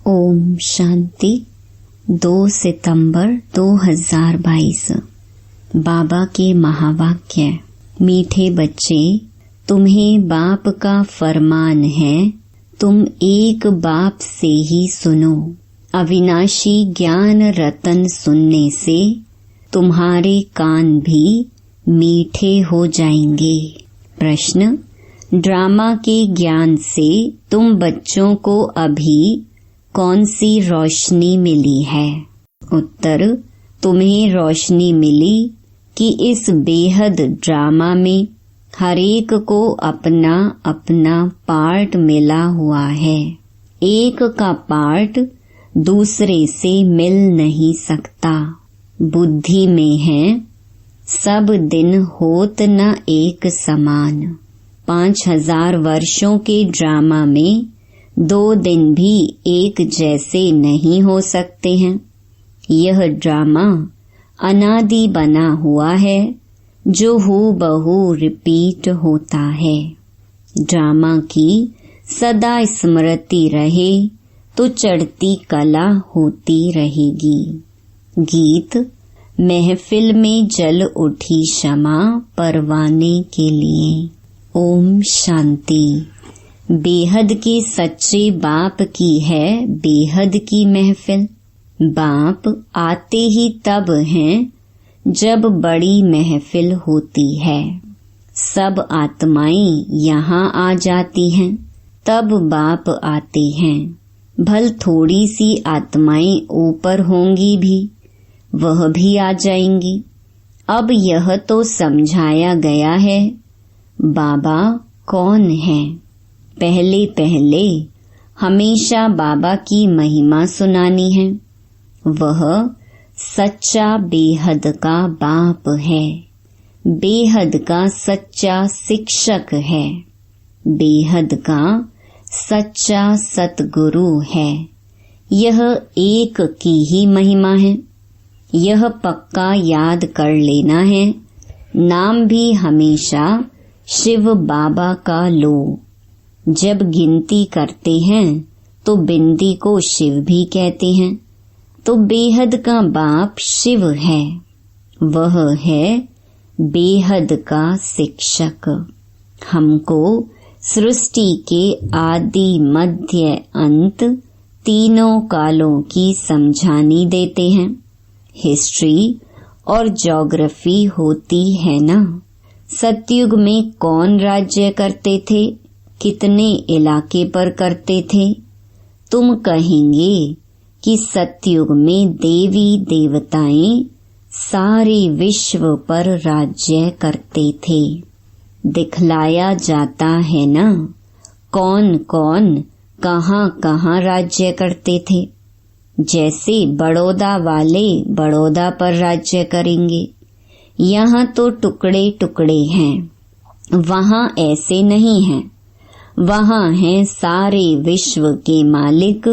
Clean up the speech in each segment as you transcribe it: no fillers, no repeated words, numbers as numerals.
ओम शांति। 2 सितंबर 2022। बाबा के महावाक्य। मीठे बच्चे, तुम्हें बाप का फरमान है, तुम एक बाप से ही सुनो। अविनाशी ज्ञान रतन सुनने से तुम्हारे कान भी मीठे हो जाएंगे। प्रश्न, ड्रामा के ज्ञान से तुम बच्चों को अभी कौन सी रोशनी मिली है? उत्तर, तुम्हें रोशनी मिली कि इस बेहद ड्रामा में हरेक को अपना अपना पार्ट मिला हुआ है। एक का पार्ट दूसरे से मिल नहीं सकता। बुद्धि में है, सब दिन होत न एक समान। 5000 वर्षों के ड्रामा में 2 दिन भी एक जैसे नहीं हो सकते हैं। यह ड्रामा अनादि बना हुआ है जो हूबहू रिपीट होता है। ड्रामा की सदा स्मृति रहे तो चढ़ती कला होती रहेगी। गीत। महफिल में जल उठी शमा परवाने के लिए। ओम शांति। बेहद के सच्चे बाप की है बेहद की महफिल। बाप आते ही तब हैं जब बड़ी महफिल होती है। सब आत्माएं यहाँ आ जाती हैं, तब बाप आते हैं। भल थोड़ी सी आत्माएं ऊपर होंगी भी, वह भी आ जाएंगी। अब यह तो समझाया गया है बाबा कौन है। पहले पहले हमेशा बाबा की महिमा सुनानी है। वह सच्चा बेहद का बाप है, बेहद का सच्चा शिक्षक है, बेहद का सच्चा सतगुरु है। यह एक की ही महिमा है। यह पक्का याद कर लेना है। नाम भी हमेशा शिव बाबा का लो। जब गिनती करते हैं तो बिंदी को शिव भी कहते हैं, तो बेहद का बाप शिव है। वह है बेहद का शिक्षक। हमको सृष्टि के आदि मध्य अंत तीनों कालों की समझानी देते हैं। हिस्ट्री और ज्योग्राफी होती है ना। सतयुग में कौन राज्य करते थे, कितने इलाके पर करते थे? तुम कहेंगे कि सतयुग में देवी देवताएं सारे विश्व पर राज्य करते थे। दिखलाया जाता है ना कौन कौन कहाँ कहाँ राज्य करते थे। जैसे बड़ौदा वाले बड़ौदा पर राज्य करेंगे। यहाँ तो टुकड़े टुकड़े हैं, वहाँ ऐसे नहीं हैं। वहाँ हैं सारे विश्व के मालिक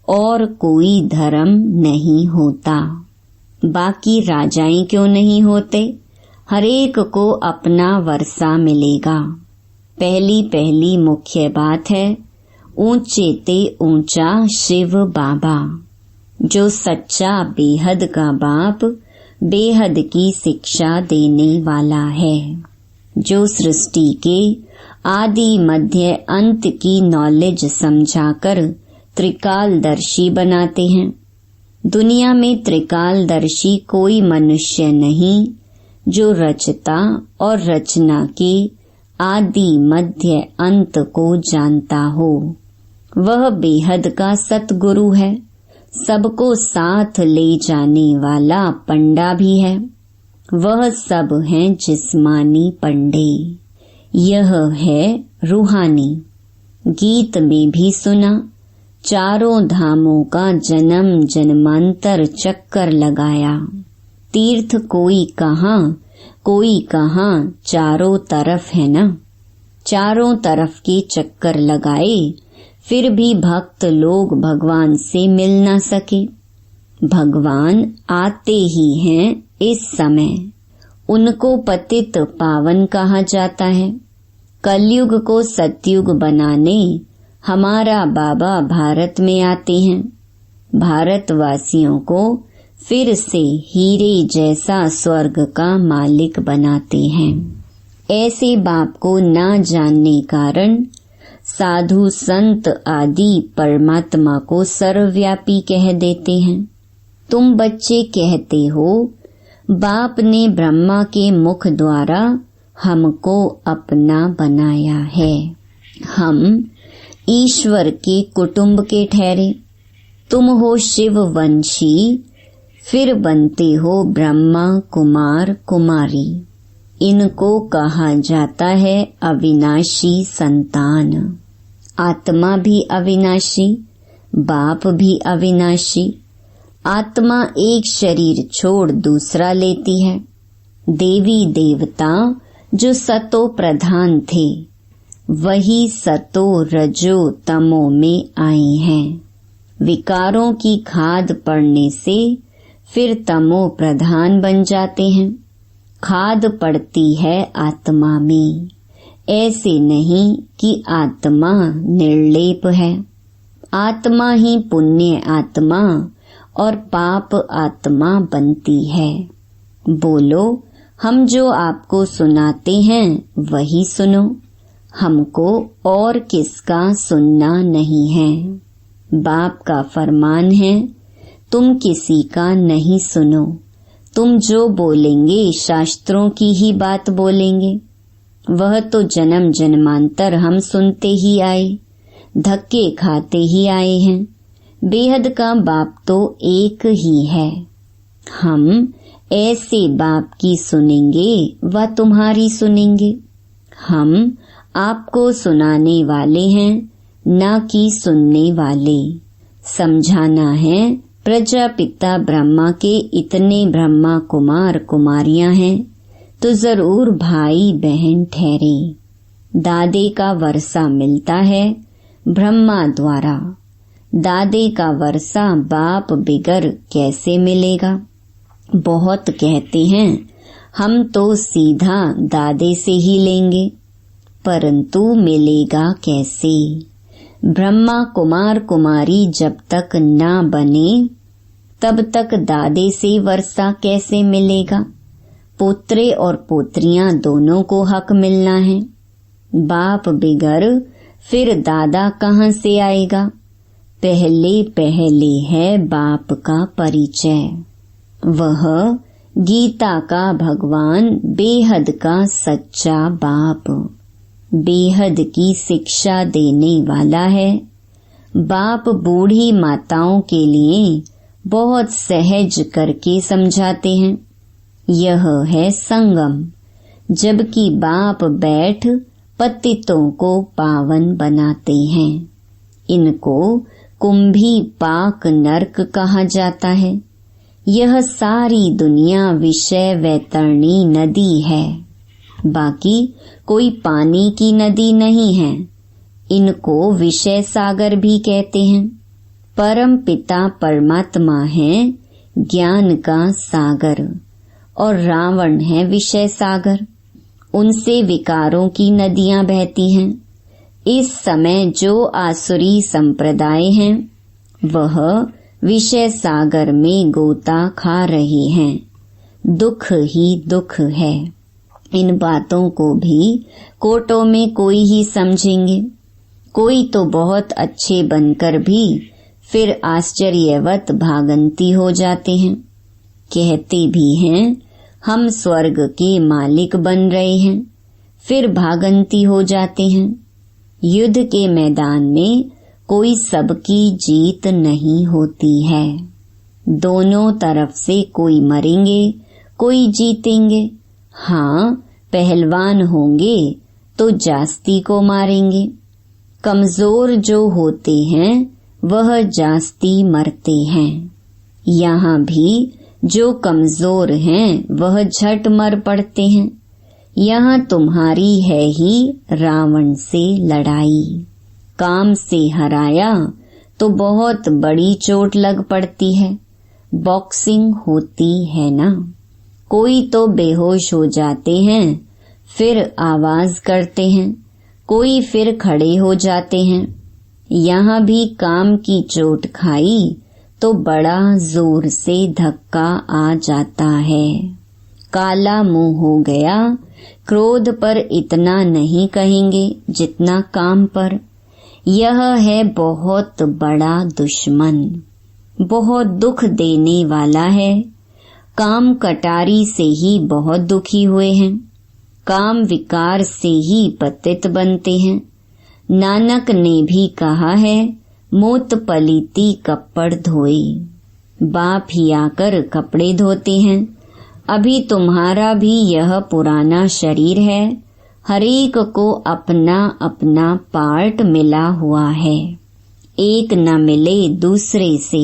और कोई धर्म नहीं होता। बाकी राजाएं क्यों नहीं होते? हरेक को अपना वर्षा मिलेगा। पहली पहली मुख्य बात है ऊंचे ते ऊंचा शिव बाबा, जो सच्चा बेहद का बाप बेहद की शिक्षा देने वाला है, जो सृष्टि के आदि मध्य अंत की नॉलेज समझाकर त्रिकालदर्शी बनाते हैं। दुनिया में त्रिकालदर्शी कोई मनुष्य नहीं जो रचता और रचना के आदि मध्य अंत को जानता हो। वह बेहद का सतगुरु है। सबको साथ ले जाने वाला पंडा भी है। वह सब हैं जिस्मानी पंडे। यह है रूहानी। गीत में भी सुना, चारों धामों का जन्म जन्मांतर चक्कर लगाया। तीर्थ कोई कहाँ चारों तरफ है ना। चारों तरफ के चक्कर लगाए, फिर भी भक्त लोग भगवान से मिल न सके। भगवान आते ही हैं इस समय। उनको पतित पावन कहा जाता है। कलयुग को सतयुग बनाने हमारा बाबा भारत में आते हैं, भारतवासियों को फिर से हीरे जैसा स्वर्ग का मालिक बनाते हैं। ऐसे बाप को न जानने कारण साधु संत आदि परमात्मा को सर्वव्यापी कह देते हैं। तुम बच्चे कहते हो बाप ने ब्रह्मा के मुख द्वारा हमको अपना बनाया है, हम ईश्वर के कुटुंब के ठहरे। तुम हो शिव वंशी, फिर बनते हो ब्रह्मा कुमार कुमारी। इनको कहा जाता है अविनाशी संतान। आत्मा भी अविनाशी, बाप भी अविनाशी। आत्मा एक शरीर छोड़ दूसरा लेती है। देवी देवता जो सतो प्रधान थे, वही सतो रजो तमो में आए हैं। विकारों की खाद पड़ने से फिर तमो प्रधान बन जाते हैं। खाद पड़ती है आत्मा में, ऐसे नहीं कि आत्मा निर्लेप है। आत्मा ही पुण्य आत्मा और पाप आत्मा बनती है। बोलो, हम जो आपको सुनाते हैं वही सुनो, हमको और किसका सुनना नहीं है। बाप का फरमान है, तुम किसी का नहीं सुनो। तुम जो बोलेंगे शास्त्रों की ही बात बोलेंगे। वह तो जन्म जन्मांतर हम सुनते ही आए, धक्के खाते ही आए हैं। बेहद का बाप तो एक ही है। हम ऐसे बाप की सुनेंगे व तुम्हारी सुनेंगे। हम आपको सुनाने वाले हैं, न कि सुनने वाले। समझाना है, प्रजापिता ब्रह्मा के इतने ब्रह्मा कुमार कुमारियां हैं तो जरूर भाई बहन ठहरे। दादे का वर्षा मिलता है ब्रह्मा द्वारा। दादे का वर्षा बाप बिगर कैसे मिलेगा। बहुत कहते हैं हम तो सीधा दादे से ही लेंगे, परंतु मिलेगा कैसे। ब्रह्मा कुमार कुमारी जब तक ना बने तब तक दादे से वर्षा कैसे मिलेगा। पोत्रे और पोत्रियां दोनों को हक मिलना है। बाप बिगर फिर दादा कहाँ से आएगा। पहले पहले है बाप का परिचय। वह गीता का भगवान, बेहद का सच्चा बाप, बेहद की शिक्षा देने वाला है। बाप बूढ़ी माताओं के लिए बहुत सहज करके समझाते हैं। यह है संगम, जबकि बाप बैठ पतितों को पावन बनाते हैं। इनको कुंभी पाक नरक कहा जाता है। यह सारी दुनिया विषय वैतरणी नदी है, बाकी कोई पानी की नदी नहीं है। इनको विषय सागर भी कहते हैं। परम पिता परमात्मा है ज्ञान का सागर और रावण है विषय सागर। उनसे विकारों की नदियां बहती हैं। इस समय जो आसुरी संप्रदाय हैं, वह विषय सागर में गोता खा रहे हैं। दुख ही दुख है। इन बातों को भी कोटों में कोई ही समझेंगे। कोई तो बहुत अच्छे बनकर भी फिर आश्चर्यवत भागंती हो जाते हैं। कहते भी हैं हम स्वर्ग के मालिक बन रहे हैं, फिर भागंती हो जाते हैं। युद्ध के मैदान में कोई सबकी जीत नहीं होती है। दोनों तरफ से कोई मरेंगे, कोई जीतेंगे। हाँ, पहलवान होंगे तो जास्ती को मारेंगे। कमजोर जो होते हैं वह जास्ती मरते हैं। यहाँ भी जो कमजोर हैं वह झट मर पड़ते हैं। यहाँ तुम्हारी है ही रावण से लड़ाई। काम से हराया तो बहुत बड़ी चोट लग पड़ती है। बॉक्सिंग होती है ना। कोई तो बेहोश हो जाते हैं, फिर आवाज करते हैं, कोई फिर खड़े हो जाते हैं। यहाँ भी काम की चोट खाई तो बड़ा जोर से धक्का आ जाता है। काला मुंह हो गया। क्रोध पर इतना नहीं कहेंगे जितना काम पर। यह है बहुत बड़ा दुश्मन, बहुत दुख देने वाला है। काम कटारी से ही बहुत दुखी हुए हैं। काम विकार से ही पतित बनते हैं। नानक ने भी कहा है, मूत पलीती कपड़ धोए। बाप ही आकर कपड़े धोते हैं। अभी तुम्हारा भी यह पुराना शरीर है। हरेक को अपना अपना पार्ट मिला हुआ है। एक न मिले दूसरे से।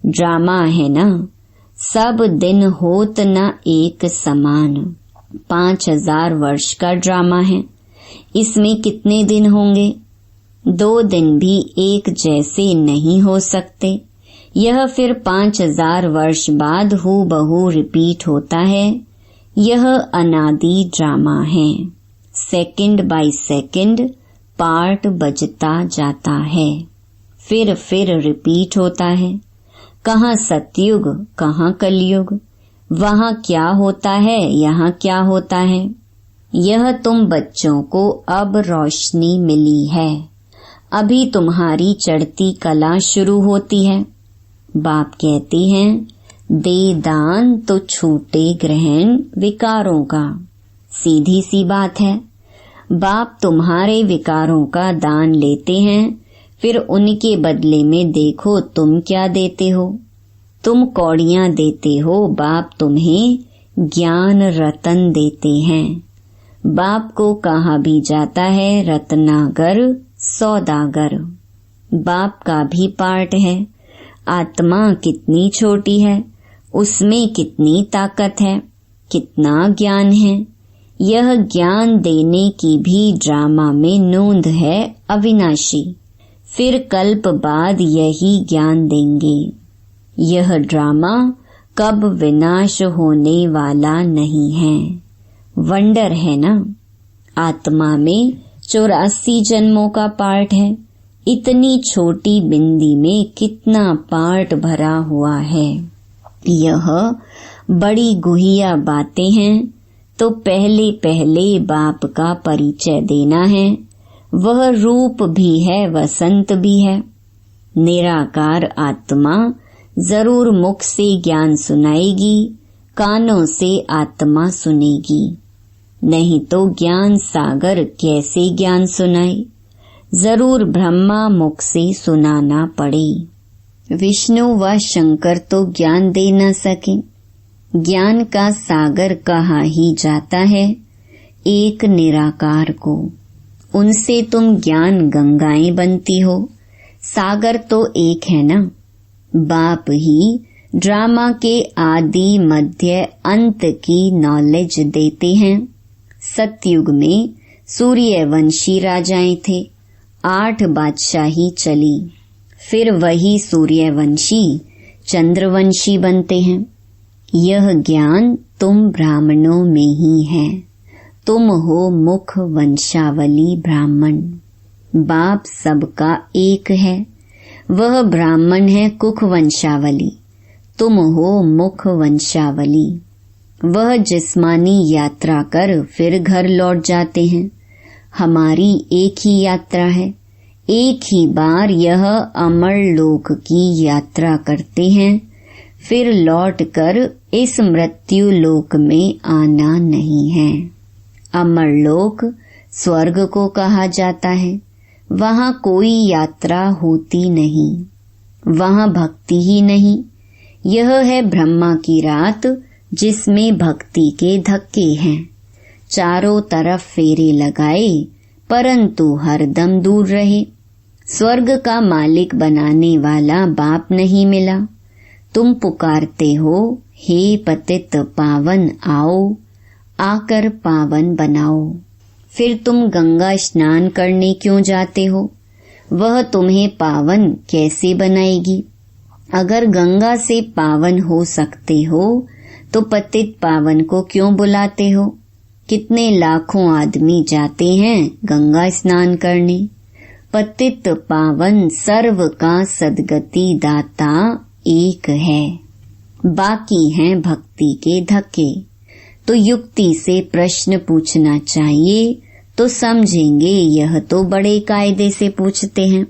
ड्रामा है ना, सब दिन होत न एक समान। 5000 वर्ष का ड्रामा है। इसमें कितने दिन होंगे? 2 दिन भी एक जैसे नहीं हो सकते। यह फिर 5000 वर्ष बाद हूबहू रिपीट होता है। यह अनादि ड्रामा है। सेकंड बाय सेकंड पार्ट बजता जाता है, फिर रिपीट होता है। कहाँ सतयुग, कहाँ कलयुग, वहाँ क्या होता है, यहाँ क्या होता है। यह तुम बच्चों को अब रोशनी मिली है। अभी तुम्हारी चढ़ती कला शुरू होती है। बाप कहते हैं, दे दान तो छूटे ग्रहण विकारों का। सीधी सी बात है। बाप तुम्हारे विकारों का दान लेते हैं, फिर उनके बदले में देखो तुम क्या देते हो। तुम कौड़ियां देते हो, बाप तुम्हें ज्ञान रतन देते हैं। बाप को कहा भी जाता है रत्नागर सौदागर। बाप का भी पार्ट है। आत्मा कितनी छोटी है, उसमें कितनी ताकत है, कितना ज्ञान है। यह ज्ञान देने की भी ड्रामा में नोंद है अविनाशी। फिर कल्प बाद यही ज्ञान देंगे। यह ड्रामा कब विनाश होने वाला नहीं है। वंडर है ना। आत्मा में 84 जन्मों का पार्ट है। इतनी छोटी बिंदी में कितना पार्ट भरा हुआ है। यह बड़ी गुहिया बातें हैं। तो पहले पहले बाप का परिचय देना है। वह रूप भी है, वसंत भी है। निराकार आत्मा जरूर मुख से ज्ञान सुनाएगी, कानों से आत्मा सुनेगी। नहीं तो ज्ञान सागर कैसे ज्ञान सुनाए। जरूर ब्रह्मा मुख से सुनाना पड़े। विष्णु व शंकर तो ज्ञान दे न सके। ज्ञान का सागर कहा ही जाता है एक निराकार को। उनसे तुम ज्ञान गंगाएं बनती हो। सागर तो एक है ना। बाप ही ड्रामा के आदि मध्य अंत की नॉलेज देते हैं। सतयुग में सूर्यवंशी राजाएं थे। 8 बादशाही चली। फिर वही सूर्यवंशी चंद्रवंशी बनते हैं। यह ज्ञान तुम ब्राह्मणों में ही है। तुम हो मुख वंशावली ब्राह्मण। बाप सबका एक है। वह ब्राह्मण है कुख वंशावली। तुम हो मुख वंशावली। वह जिस्मानी यात्रा कर फिर घर लौट जाते हैं। हमारी एक ही यात्रा है। एक ही बार यह अमर लोक की यात्रा करते हैं। फिर लौटकर इस मृत्यु लोक में आना नहीं है। अमर लोक स्वर्ग को कहा जाता है। वहाँ कोई यात्रा होती नहीं। वहाँ भक्ति ही नहीं। यह है ब्रह्मा की रात, जिसमें भक्ति के धक्के हैं। चारों तरफ फेरे लगाए, परंतु हरदम दूर रहे। स्वर्ग का मालिक बनाने वाला बाप नहीं मिला। तुम पुकारते हो, हे पतित पावन आओ, आकर पावन बनाओ। फिर तुम गंगा स्नान करने क्यों जाते हो? वह तुम्हें पावन कैसे बनाएगी? अगर गंगा से पावन हो सकते हो तो पतित पावन को क्यों बुलाते हो? कितने लाखों आदमी जाते हैं गंगा स्नान करने। पतित पावन सर्व का सद्गति दाता एक है। बाकी हैं भक्ति के धक्के। तो युक्ति से प्रश्न पूछना चाहिए तो समझेंगे यह तो बड़े कायदे से पूछते हैं।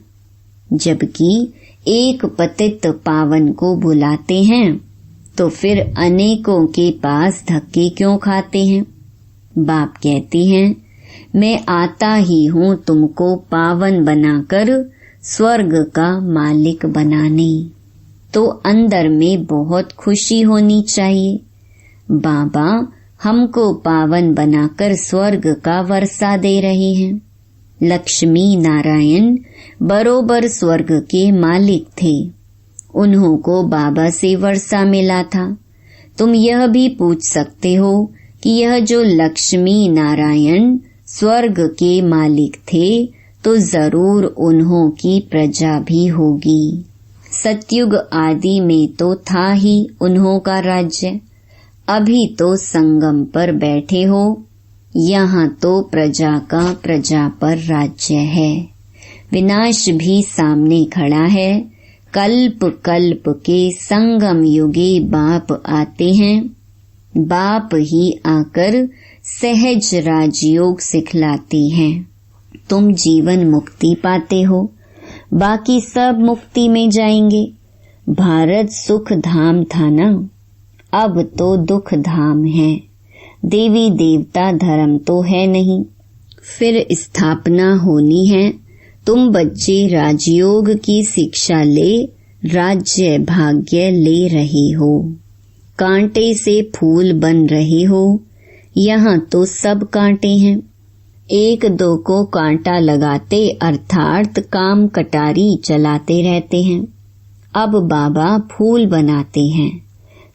जबकि एक पतित पावन को बुलाते हैं तो फिर अनेकों के पास धक्के क्यों खाते हैं। बाप कहती हैं, मैं आता ही हूँ तुमको पावन बनाकर स्वर्ग का मालिक बनाने। तो अंदर में बहुत खुशी होनी चाहिए। बाबा हमको पावन बनाकर स्वर्ग का वर्षा दे रहे हैं। लक्ष्मी नारायण बरोबर स्वर्ग के मालिक थे। उन्हों को बाबा से वर्षा मिला था। तुम यह भी पूछ सकते हो कि यह जो लक्ष्मी नारायण स्वर्ग के मालिक थे तो जरूर उन्हों की प्रजा भी होगी। सतयुग आदि में तो था ही उन्हों का राज्य। अभी तो संगम पर बैठे हो, यहाँ तो प्रजा का प्रजा पर राज्य है। विनाश भी सामने खड़ा है। कल्प कल्प के संगम युगे बाप आते हैं। बाप ही आकर सहज राजयोग सिखलाते हैं। तुम जीवन मुक्ति पाते हो, बाकी सब मुक्ति में जाएंगे। भारत सुख धाम था ना, अब तो दुख धाम है। देवी देवता धर्म तो है नहीं, फिर स्थापना होनी है। तुम बच्चे राजयोग की शिक्षा ले राज्य भाग्य ले रहे हो। कांटे से फूल बन रहे हो, यहाँ तो सब कांटे हैं। एक दो को कांटा लगाते अर्थात काम कटारी चलाते रहते हैं। अब बाबा फूल बनाते हैं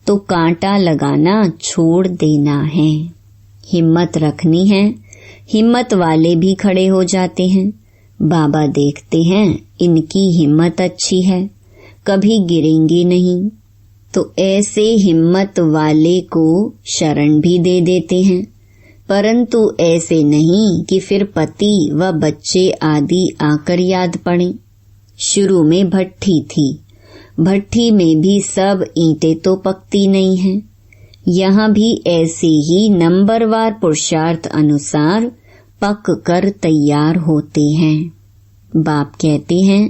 तो कांटा लगाना छोड़ देना है। हिम्मत रखनी है। हिम्मत वाले भी खड़े हो जाते हैं। बाबा देखते हैं इनकी हिम्मत अच्छी है, कभी गिरेंगे नहीं, तो ऐसे हिम्मत वाले को शरण भी दे देते हैं। परंतु ऐसे नहीं कि फिर पति व बच्चे आदि आकर याद पड़े। शुरू में भट्ठी थी, भट्ठी में भी सब ईंटें तो पकती नहीं हैं। यहाँ भी ऐसे ही नंबरवार पुरुषार्थ अनुसार पक कर तैयार होते हैं। बाप कहते हैं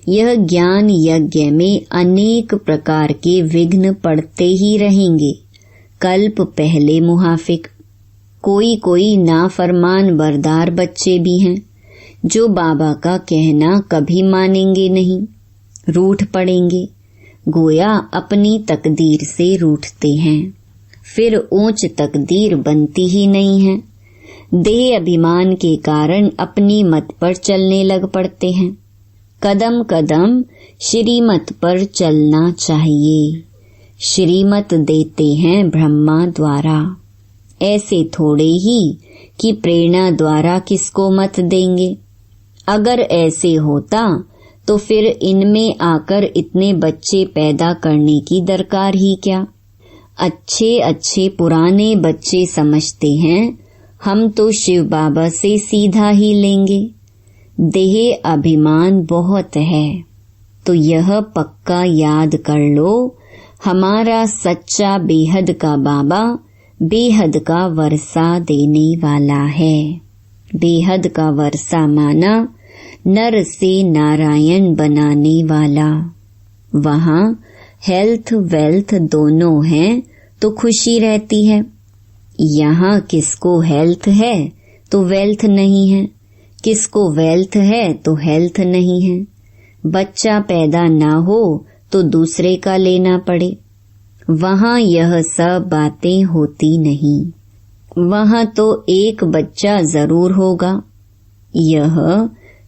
यह ज्ञान यज्ञ में अनेक प्रकार के विघ्न पड़ते ही रहेंगे। कल्प पहले मुहाफिक, कोई कोई नाफरमान बरदार बच्चे भी हैं जो बाबा का कहना कभी मानेंगे नहीं, रूठ पड़ेंगे, गोया अपनी तकदीर से रूठते हैं। फिर ऊंच तकदीर बनती ही नहीं है। देह अभिमान के कारण अपनी मत पर चलने लग पड़ते हैं। कदम कदम श्रीमत पर चलना चाहिए। श्रीमत देते हैं ब्रह्मा द्वारा। ऐसे थोड़े ही कि प्रेरणा द्वारा किसको मत देंगे। अगर ऐसे होता तो फिर इनमें आकर इतने बच्चे पैदा करने की दरकार ही क्या। अच्छे अच्छे पुराने बच्चे समझते हैं हम तो शिव बाबा से सीधा ही लेंगे। देह अभिमान बहुत है, तो यह पक्का याद कर लो, हमारा सच्चा बेहद का बाबा बेहद का वर्षा देने वाला है। बेहद का वर्षा माना नर से नारायण बनाने वाला। वहाँ हेल्थ वेल्थ दोनों हैं तो खुशी रहती है। यहाँ किसको हेल्थ है तो वेल्थ नहीं है, किसको वेल्थ है तो हेल्थ नहीं है। बच्चा पैदा ना हो तो दूसरे का लेना पड़े। वहाँ यह सब बातें होती नहीं। वहाँ तो एक बच्चा जरूर होगा। यह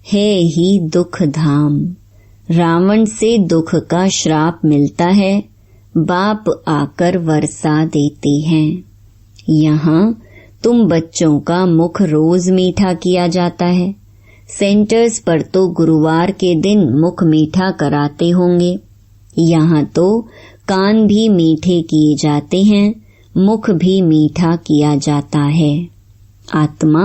है ही दुख धाम। रावण से दुख का श्राप मिलता है, बाप आकर वर्षा देते हैं। यहाँ तुम बच्चों का मुख रोज मीठा किया जाता है। सेंटर्स पर तो गुरुवार के दिन मुख मीठा कराते होंगे। यहाँ तो कान भी मीठे किए जाते हैं, मुख भी मीठा किया जाता है। आत्मा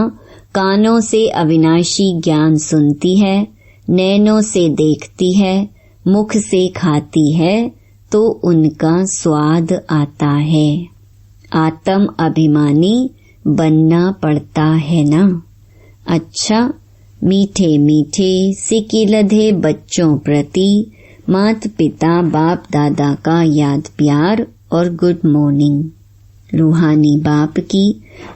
कानों से अविनाशी ज्ञान सुनती है, नैनों से देखती है, मुख से खाती है तो उनका स्वाद आता है। आत्म अभिमानी बनना पड़ता है ना। अच्छा, मीठे मीठे सिकिलधे बच्चों प्रति मात पिता बाप दादा का याद प्यार और गुड मॉर्निंग। रूहानी बाप की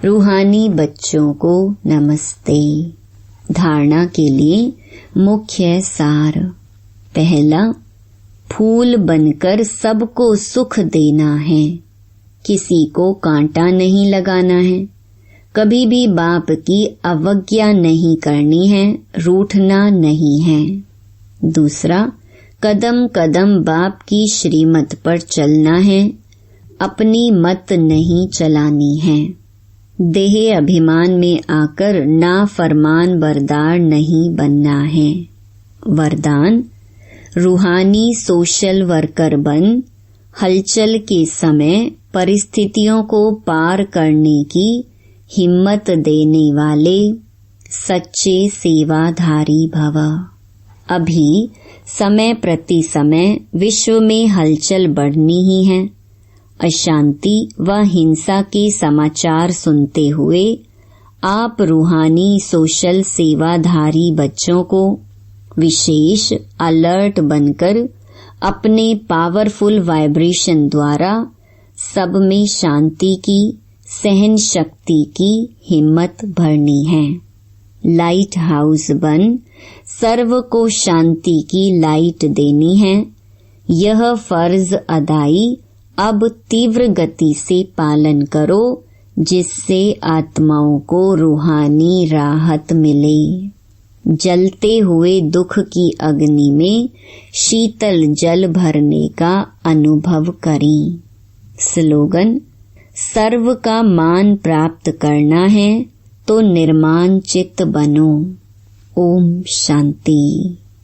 रूहानी बच्चों को नमस्ते। धारणा के लिए मुख्य सार। पहला, फूल बनकर सबको सुख देना है, किसी को कांटा नहीं लगाना है, कभी भी बाप की अवज्ञा नहीं करनी है, रूठना नहीं है। दूसरा, कदम कदम बाप की श्रीमत पर चलना है, अपनी मत नहीं चलानी है। देह अभिमान में आकर नाफरमान बरदार नहीं बनना है। वरदान, रूहानी सोशल वर्कर बन हलचल के समय परिस्थितियों को पार करने की हिम्मत देने वाले सच्चे सेवाधारी भव। अभी समय प्रति समय विश्व में हलचल बढ़नी ही है। अशांति व हिंसा के समाचार सुनते हुए आप रूहानी सोशल सेवाधारी बच्चों को विशेष अलर्ट बनकर अपने पावरफुल वाइब्रेशन द्वारा सब में शांति की, सहन शक्ति की हिम्मत भरनी है। लाइट हाउस बन सर्व को शांति की लाइट देनी है। यह फर्ज अदाई अब तीव्र गति से पालन करो, जिससे आत्माओं को रूहानी राहत मिले। जलते हुए दुख की अग्नि में शीतल जल भरने का अनुभव करें। स्लोगन, सर्व का मान प्राप्त करना है तो निर्माण चित्त बनो। ओम शांति।